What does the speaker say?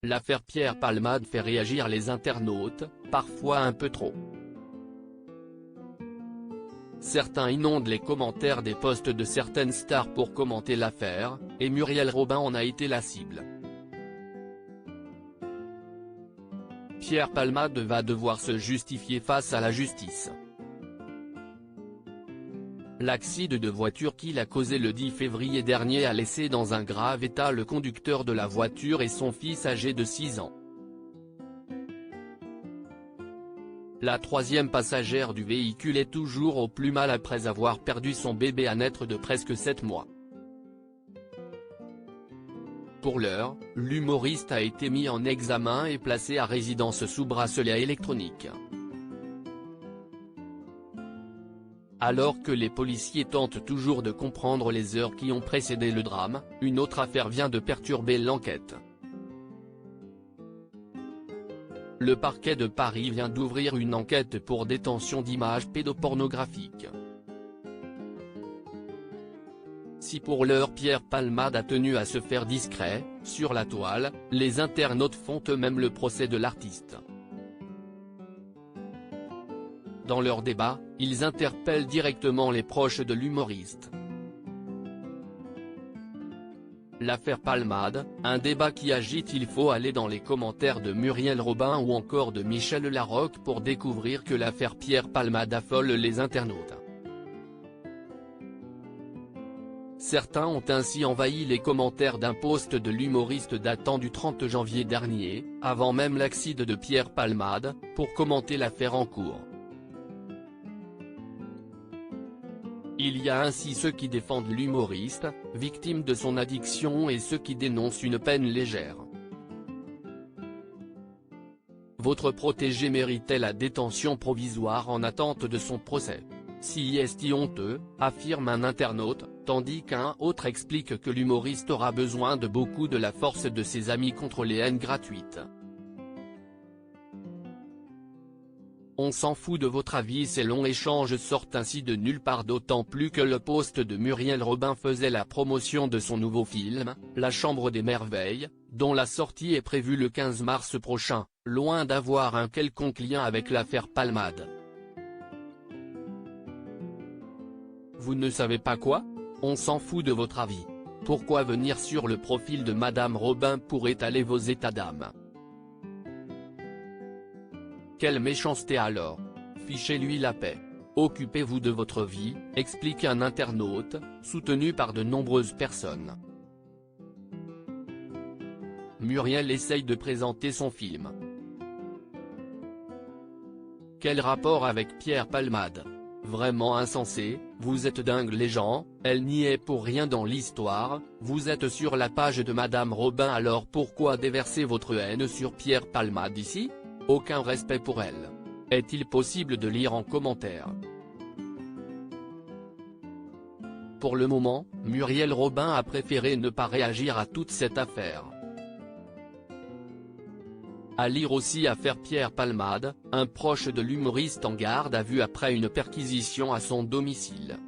L'affaire Pierre Palmade fait réagir les internautes, parfois un peu trop. Certains inondent les commentaires des posts de certaines stars pour commenter l'affaire, et Muriel Robin en a été la cible. Pierre Palmade va devoir se justifier face à la justice. L'accident de voiture qu'il a causé le 10 février dernier a laissé dans un grave état le conducteur de la voiture et son fils âgé de 6 ans. La troisième passagère du véhicule est toujours au plus mal après avoir perdu son bébé à naître de presque 7 mois. Pour l'heure, l'humoriste a été mis en examen et placé à résidence sous bracelet électronique. Alors que les policiers tentent toujours de comprendre les heures qui ont précédé le drame, une autre affaire vient de perturber l'enquête. Le parquet de Paris vient d'ouvrir une enquête pour détention d'images pédopornographiques. Si pour l'heure Pierre Palmade a tenu à se faire discret, sur la toile, les internautes font eux-mêmes le procès de l'artiste. Dans leur débat, ils interpellent directement les proches de l'humoriste. L'affaire Palmade, un débat qui agite. Il faut aller dans les commentaires de Muriel Robin ou encore de Michel Larocque pour découvrir que l'affaire Pierre Palmade affole les internautes. Certains ont ainsi envahi les commentaires d'un post de l'humoriste datant du 30 janvier dernier, avant même l'accident de Pierre Palmade, pour commenter l'affaire en cours. Il y a ainsi ceux qui défendent l'humoriste, victime de son addiction, et ceux qui dénoncent une peine légère. Votre protégé méritait la détention provisoire en attente de son procès. Si est honteux, affirme un internaute, tandis qu'un autre explique que l'humoriste aura besoin de beaucoup de la force de ses amis contre les haines gratuites. On s'en fout de votre avis. Ces longs échanges sortent ainsi de nulle part, d'autant plus que le post de Muriel Robin faisait la promotion de son nouveau film, La Chambre des Merveilles, dont la sortie est prévue le 15 mars prochain, loin d'avoir un quelconque lien avec l'affaire Palmade. Vous ne savez pas quoi? On s'en fout de votre avis. Pourquoi venir sur le profil de Madame Robin pour étaler vos états d'âme? Quelle méchanceté alors! Fichez-lui la paix. Occupez-vous de votre vie, explique un internaute, soutenu par de nombreuses personnes. Muriel essaye de présenter son film. Quel rapport avec Pierre Palmade? Vraiment insensé, vous êtes dingues les gens, elle n'y est pour rien dans l'histoire, vous êtes sur la page de Madame Robin, alors pourquoi déverser votre haine sur Pierre Palmade ici? Aucun respect pour elle. Est-il possible de lire en commentaire? Pour le moment, Muriel Robin a préféré ne pas réagir à toute cette affaire. À lire aussi affaire Pierre Palmade, un proche de l'humoriste en garde à vue après une perquisition à son domicile.